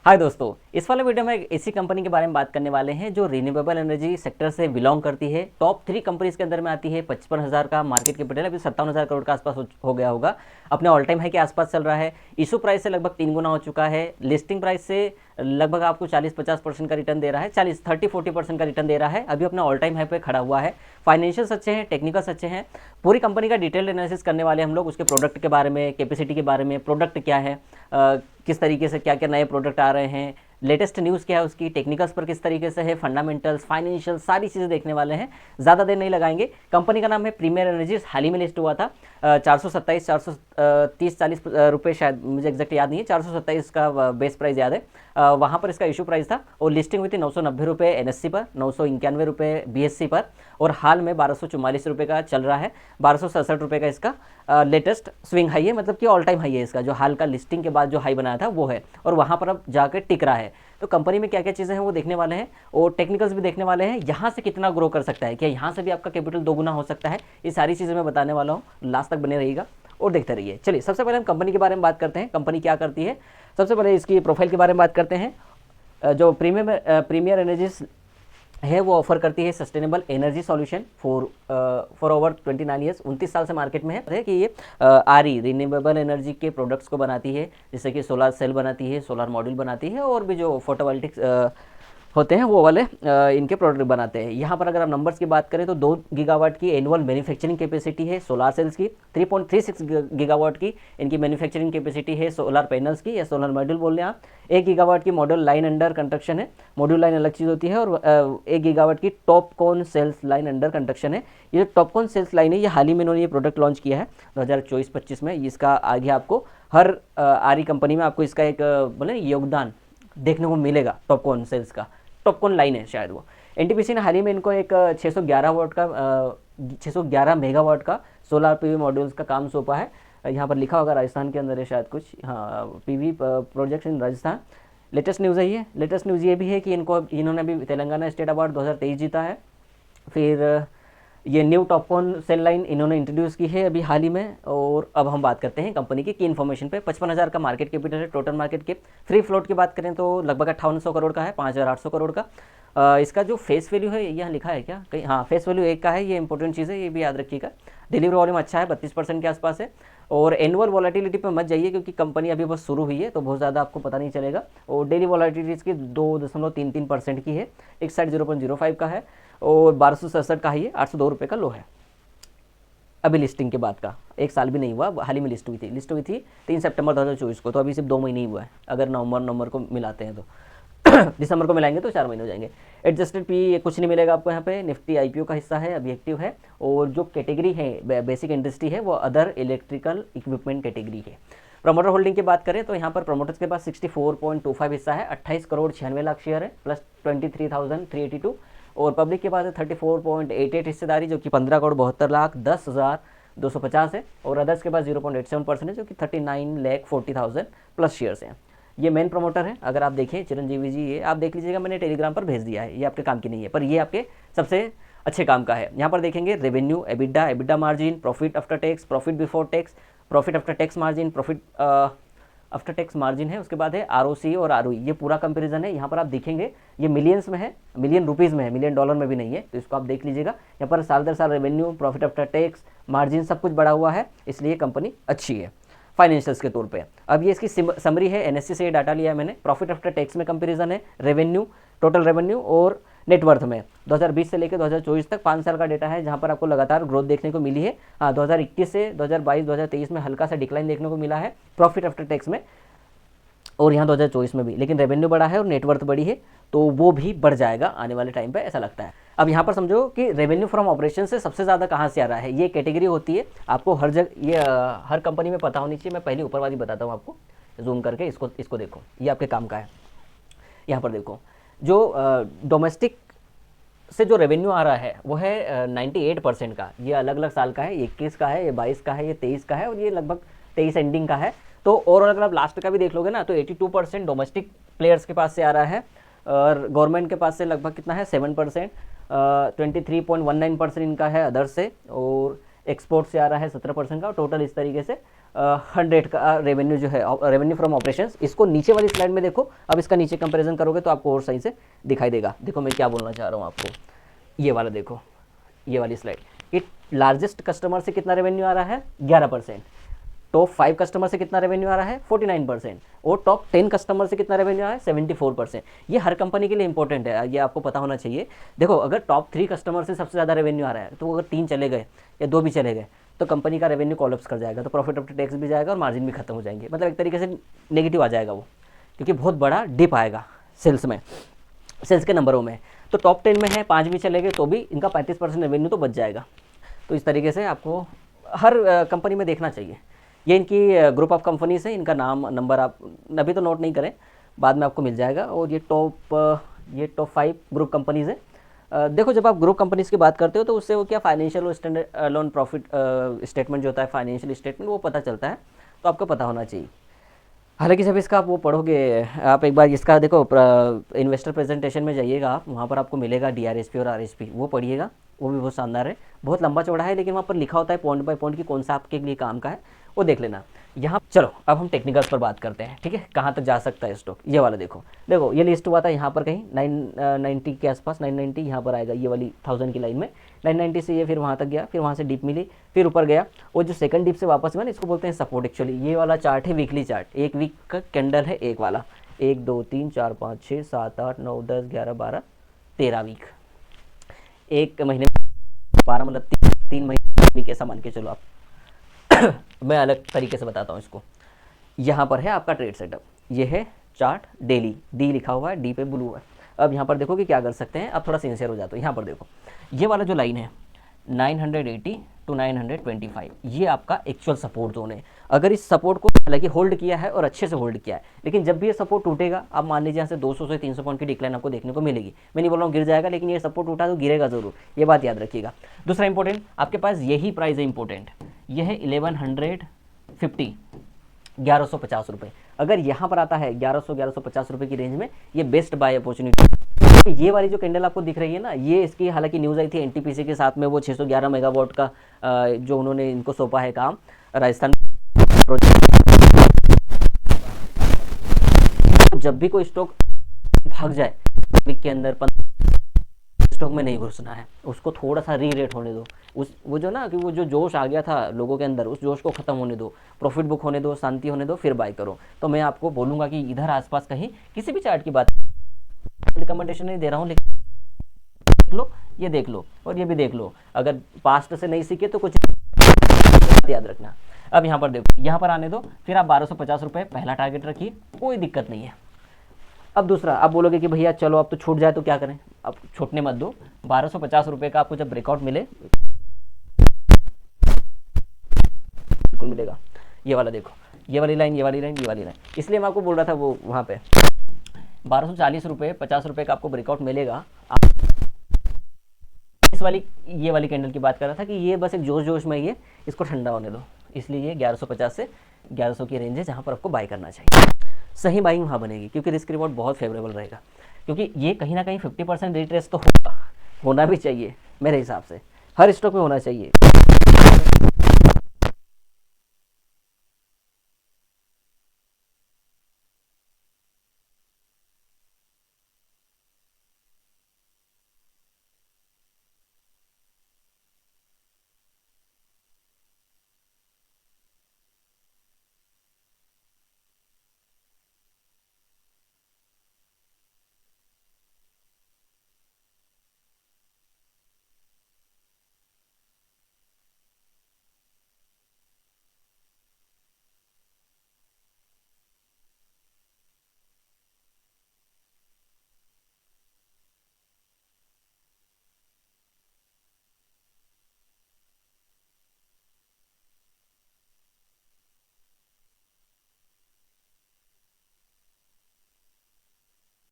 हाय दोस्तों, इस वाले वीडियो में एक ऐसी कंपनी के बारे में बात करने वाले हैं जो रिन्यूएबल एनर्जी सेक्टर से बिलोंग करती है। टॉप 3 कंपनीज के अंदर में आती है। 55,000 का मार्केट कैपिटल है, अभी 57,000 करोड़ के आसपास हो गया होगा। अपने ऑल टाइम हाई के आसपास चल रहा है। इशू प्राइस से लगभग 3 गुना हो चुका है। लिस्टिंग प्राइस से लगभग आपको 40-50% का रिटर्न दे रहा है, 40-30-40% का रिटर्न दे रहा है। अभी अपना ऑल टाइम हाई पे खड़ा हुआ है। फाइनेंशियल्स अच्छे हैं, टेक्निकल्स अच्छे हैं। पूरी कंपनी का डिटेल्ड एनालिसिस करने वाले हम लोग, उसके प्रोडक्ट के बारे में, कैपेसिटी के बारे में, प्रोडक्ट क्या है, किस तरीके से क्या क्या नए प्रोडक्ट आ रहे हैं, लेटेस्ट न्यूज़ क्या है उसकी, टेक्निकल्स पर किस तरीके से है, फंडामेंटल्स, फाइनेंशियल, सारी चीज़ें देखने वाले हैं। ज़्यादा देर नहीं लगाएंगे। कंपनी का नाम है प्रीमियर एनर्जीज, हाल ही में लिस्ट हुआ था। 427 430-40 रुपये, शायद मुझे एग्जैक्ट याद नहीं है, 427 का बेस प्राइस याद है। वहाँ पर इसका इशू प्राइस था और लिस्टिंग हुई थी 990 रुपये एनएससी पर, 991 रुपये बीएससी पर, और हाल में 1244 रुपये का चल रहा है। 1267 रुपये का इसका लेटेस्ट स्विंग हाई है, मतलब कि ऑल टाइम हाई है इसका, जो हाल का लिस्टिंग के बाद जो हाई बनाया था वो है, और वहाँ पर अब जाकर टिक रहा है। तो कंपनी में क्या क्या चीज़ें हैं वो देखने वाले हैं, और टेक्निकल्स भी देखने वाले हैं। यहाँ से कितना ग्रो कर सकता है, क्या यहाँ से भी आपका कैपिटल 2 गुना हो सकता है, ये सारी चीज़ें मैं बताने वाला हूँ। लास्ट तक बने रहिएगा और देखते रहिए। चलिए, सबसे पहले हम कंपनी के बारे में बात करते हैं, कंपनी क्या करती है। सबसे पहले इसकी प्रोफाइल के बारे में बात करते हैं। जो प्रीमियर एनर्जीज है वो ऑफर करती है sustainable energy solution for over 29 years. 29 साल से मार्केट में है कि ये रिन्यूएबल एनर्जी के प्रोडक्ट्स को बनाती है, जैसे कि सोलर सेल बनाती है, सोलर मॉड्यूल बनाती है, और भी जो फोटोवोल्टिक्स होते हैं वो वाले इनके प्रोडक्ट बनाते हैं। यहाँ पर अगर आप नंबर्स की बात करें तो 2 गीगावाट की एनुअल मैन्युफैक्चरिंग कैपेसिटी है सोलर सेल्स की, 3.36 गीगावाट की इनकी मैन्युफैक्चरिंग कैपेसिटी है सोलर पैनल्स की, या सोलर मॉड्यूल बोल रहे हैं आप। 1 गीगावाट की मॉड्यूल लाइन अंडर कंस्ट्रक्शन है, मॉड्यूल लाइन अलग चीज़ होती है, और 1 गीगावाट की TOPCon cells line under construction है। ये जो टॉपकॉन सेल्स लाइन है, ये हाल ही में इन्होंने ये प्रोडक्ट लॉन्च किया है 2024-25 में। इसका आगे आपको हर आरी कंपनी में आपको इसका एक बोले योगदान देखने को मिलेगा। टॉपकॉन सेल्स का टॉपकॉन लाइन है शायद वो। एनटीपीसी ने हाल ही में इनको एक 611 मेगावाट का सोलर पीवी मॉड्यूल्स का काम सौंपा है। यहाँ पर लिखा होगा राजस्थान के अंदर है शायद कुछ, हाँ, PV project in Rajasthan. Latest news है ये। लेटेस्ट न्यूज़ ये भी है कि इन्होंने अभी तेलंगाना स्टेट अवार्ड 2023 जीता है। फिर ये न्यू टॉपकॉन सेल लाइन इन्होंने इंट्रोड्यूस की है अभी हाल ही में। और अब हम बात करते हैं कंपनी की इन्फॉर्मेशन पे। 55,000 का मार्केट कैपिटल है, total market cap. Free float की बात करें तो लगभग 5800 करोड़ का है, 5,800 करोड़ का। इसका जो फेस वैल्यू है, यहाँ लिखा है क्या कहीं, हाँ, फेस वैल्यू 1 का है, ये इंपॉर्टेंट चीज़ है, ये भी याद रखिएगा। डिलीवरी वॉल्यूम अच्छा है, 32% के आसपास है। और एनुअल वॉलेटिलिटी पे मत जाइए, क्योंकि कंपनी अभी बस शुरू हुई है, तो बहुत ज़्यादा आपको पता नहीं चलेगा। और डेली वॉलेटिलिटी इसकी 2.33% की है, एक साइड 0.05 का है, और 1267 का ही है, 802 रुपये का लो है। अभी लिस्टिंग के बाद का 1 साल भी नहीं हुआ, हाल ही में लिस्ट हुई थी 3 सितंबर 2024 को, तो अभी सिर्फ 2 महीने ही हुआ है अगर नवंबर को मिलाते हैं तो। दिसंबर को मिलाएंगे तो 4 महीने हो जाएंगे। एडजस्टेड पी कुछ नहीं मिलेगा आपको यहाँ पे। निफ्टी आईपीओ का हिस्सा है, अभी एक्टिव है। और जो कैटेगरी है, बेसिक इंडस्ट्री है, वो अदर इलेक्ट्रिकल इक्विपमेंट कैटेगरी है। प्रमोटर होल्डिंग की बात करें तो यहाँ पर प्रमोटर्स के पास 64.25 हिस्सा है, 28 करोड़ 96 लाख शेयर है, प्लस 23,382। और पब्लिक के पास है 34.88 हिस्सेदारी, जो कि 15 करोड़ 72 लाख 10,250 है। और अदर्स के पास 0.87% है, जो कि 39,40,000 प्लस शेयर्स हैं। ये मेन प्रमोटर है। अगर आप देखें चिरंजीवी जी, ये आप देख लीजिएगा, मैंने टेलीग्राम पर भेज दिया है, ये आपके काम की नहीं है, पर ये आपके सबसे अच्छे काम का है। यहाँ पर देखेंगे revenue, EBITDA margin, profit after tax, profit before tax, profit after tax margin, profit after tax margin है। उसके बाद है आरओसी और आरओई, ये पूरा कंपैरिजन है। यहाँ पर आप देखेंगे ये मिलियंस में है, मिलियन रुपीज़ में है, मिलियन डॉलर में भी नहीं है, तो इसको आप देख लीजिएगा। यहाँ पर साल दर साल revenue, profit after tax, margin सब कुछ बढ़ा हुआ है, इसलिए कंपनी अच्छी है फाइनेंशियल्स के तौर पे। अब ये इसकी समरी है, एनएससी से ये डाटा लिया है मैंने। प्रॉफिट आफ्टर टैक्स में कंपैरिजन है, रेवेन्यू, टोटल रेवेन्यू और नेटवर्थ में 2020 से लेकर 2024 तक 5 साल का डेटा है, जहां पर आपको लगातार ग्रोथ देखने को मिली है। हाँ, 2021 से 2022 2023 में हल्का सा डिक्लाइन देखने को मिला है प्रॉफिट आफ्टर टैक्स में, और यहाँ 2024 में भी, लेकिन रेवेन्यू बढ़ा है और नेटवर्थ बढ़ी है, तो वो भी बढ़ जाएगा आने वाले टाइम पे, ऐसा लगता है। अब यहाँ पर समझो कि रेवेन्यू फ्रॉम ऑपरेशन से सबसे ज़्यादा कहाँ से आ रहा है। ये कैटेगरी होती है, आपको हर जगह ये हर कंपनी में पता होनी चाहिए। मैं पहले ऊपर वाली बताता हूँ आपको, जूम करके इसको देखो, ये आपके काम का है। यहाँ पर देखो, जो डोमेस्टिक से जो रेवेन्यू आ रहा है वो है 98% का। ये अलग अलग साल का है, 21 का है, ये 22 का है, ये 23 का है, और ये लगभग 23 एंडिंग का है। तो और अगर आप लास्ट का भी देख लोगे ना, तो 82% डोमेस्टिक प्लेयर्स के पास से आ रहा है, और गवर्नमेंट के पास से लगभग कितना है 7%, 23.19% इनका है अदर से, और एक्सपोर्ट से आ रहा है 17% का, टोटल इस तरीके से 100 का रेवेन्यू जो है, रेवेन्यू फ्रॉम ऑपरेशंस। इसको नीचे वाली स्लाइड में देखो, अब इसका नीचे कंपैरिजन करोगे तो आपको और सही से दिखाई देगा। देखो मैं क्या बोलना चाह रहा हूँ आपको, ये वाला देखो, ये वाली स्लाइड, कि लार्जेस्ट कस्टमर से कितना रेवेन्यू आ रहा है 11%, टॉप 5 कस्टमर से कितना रेवेन्यू आ रहा है 49%, और टॉप 10 कस्टमर से कितना रेवेन्यू आ रहा है 74%। ये हर कंपनी के लिए इंपॉर्टेंट है, ये आपको पता होना चाहिए। देखो अगर टॉप 3 कस्टमर से सबसे ज़्यादा रेवेन्यू आ रहा है, तो अगर 3 चले गए या 2 भी चले गए तो कंपनी का रेवेन्यू कोलैप्स कर जाएगा, तो प्रॉफिट आफ्टर टैक्स भी जाएगा और मार्जिन भी खत्म हो जाएंगे, मतलब एक तरीके से नेगेटिव आ जाएगा वो, क्योंकि बहुत बड़ा डिप आएगा सेल्स में, सेल्स के नंबरों में। तो टॉप 10 में है, 5 भी चले गए तो भी इनका 35% रेवेन्यू तो बच जाएगा। तो इस तरीके से आपको हर कंपनी में देखना चाहिए। ये इनकी ग्रुप ऑफ कंपनीज है, इनका नाम नंबर आप अभी तो नोट नहीं करें, बाद में आपको मिल जाएगा। और ये टॉप 5 ग्रुप कंपनीज़ है। देखो जब आप ग्रुप कंपनीज़ की बात करते हो तो उससे वो क्या फाइनेंशियल और स्टैंडर्ड लोन प्रॉफिट स्टेटमेंट जो होता है, फाइनेंशियल स्टेटमेंट, वो पता चलता है, तो आपको पता होना चाहिए। हालांकि जब इसका आप वो पढ़ोगे, आप एक बार इसका देखो इन्वेस्टर प्रेजेंटेशन में जाइएगा आप, वहाँ पर आपको मिलेगा DRSP और RSP, वो पढ़िएगा, वो भी बहुत शानदार है। बहुत लंबा चौड़ा है लेकिन वहाँ पर लिखा होता है पॉइंट बाय पॉइंट कि कौन सा आपके लिए काम का है, वो देख लेना। यहाँ चलो अब हम टेक्निकल्स पर बात करते हैं, ठीक है, कहाँ तक जा सकता है स्टॉक। ये वाला देखो, ये लिस्ट हुआ था यहाँ पर कहीं 990 के आसपास, 990 यहाँ पर आएगा, ये वाली 1000 की लाइन में 990 से ये फिर वहाँ तक गया, फिर वहाँ से डिप मिली, फिर ऊपर गया, और जो सेकंड डिप से वापस हुआ ना, इसको बोलते हैं सपोर्ट। एक्चुअली ये वाला चार्ट है वीकली चार्ट, एक वीक का कैंडल है एक वाला, 1 2 3 4 5 6 7 8 9 10 11 12 13 वीक, एक महीने 12, मतलब 3 महीने वीक ऐसा मान के चलो आप। मैं अलग तरीके से बताता हूँ इसको। यहाँ पर है आपका ट्रेड सेटअप, ये है चार्ट डेली, डी लिखा हुआ है, डी पे ब्लू है। अब यहाँ पर देखो कि क्या कर सकते हैं, अब थोड़ा सिंसियर हो जाता हूँ। यहाँ पर देखो ये वाला जो लाइन है 980 to 925, ये आपका एक्चुअल सपोर्ट जोन है। अगर इस सपोर्ट को हालांकि होल्ड किया है और अच्छे से होल्ड किया है, लेकिन जब भी ये सपोर्ट टूटेगा, आप मान लीजिए यहाँ से 200 से 300 पॉइंट की डिक्लाइन आपको देखने को मिलेगी। मैं नहीं बोल रहा हूँ गिर जाएगा, लेकिन ये सपोर्ट टूटा तो गिरेगा जरूर, ये बात याद रखिएगा। दूसरा इंपॉर्टेंट, आपके पास यही प्राइस है इंपॉर्टेंट, ये है 1150, 1150 रुपये। अगर यहाँ पर आता है 1150 रुपये की रेंज में, ये बेस्ट बाय अपॉर्चुनिटी। ये वाली जो कैंडल आपको दिख रही है ना, ये इसकी हालांकि न्यूज़ आई थी NTPC के साथ में, वो 611 मेगावाट का जो उन्होंने इनको सौंपा है काम राजस्थान प्रोजेक्ट। जब भी कोई स्टॉक भाग जाए वीक के अंदर, स्टॉक में नहीं घुसना है, उसको थोड़ा सा री रेट होने दो। वो जो ना कि वो जो जोश आ गया था लोगों के अंदर, उस जोश को खत्म होने दो, प्रॉफिट बुक होने दो, शांति होने दो, फिर बाय करो। तो मैं आपको बोलूँगा कि इधर आसपास कहीं किसी भी चार्ट की बात, रिकमेंडेशन नहीं दे रहा हूँ, लेकिन देख लो, ये देख लो और ये भी देख लो। अगर पास्ट से नहीं सीखे तो कुछ याद रखना। अब यहाँ पर देखो, यहाँ पर आने दो, फिर आप 1250 रुपये पहला टारगेट रखिए, कोई दिक्कत नहीं है। अब दूसरा, आप बोलोगे कि भैया चलो अब तो छूट जाए तो क्या करें, अब छूटने मत दो। 1250 रुपये का आपको जब ब्रेकआउट मिले, बिल्कुल मिलेगा। ये वाला देखो, ये वाली लाइन, ये वाली लाइन, ये वाली लाइन, इसलिए मैं आपको बोल रहा था वो वहाँ पे 1240 रुपये 50 रुपये का आपको ब्रेकआउट मिलेगा। इस वाली, ये वाली कैंडल की बात कर रहा था कि ये बस एक जोश में ये, इसको ठंडा होने दो, इसलिए ये 1150 से 1100 की रेंज है जहाँ पर आपको बाय करना चाहिए। सही बाइंग वहाँ बनेगी, क्योंकि रिस्क रिवॉर्ड बहुत फेवरेबल रहेगा, क्योंकि ये कहीं ना कहीं 50% रिट्रेस तो होगा, होना भी चाहिए मेरे हिसाब से, हर स्टॉक में होना चाहिए।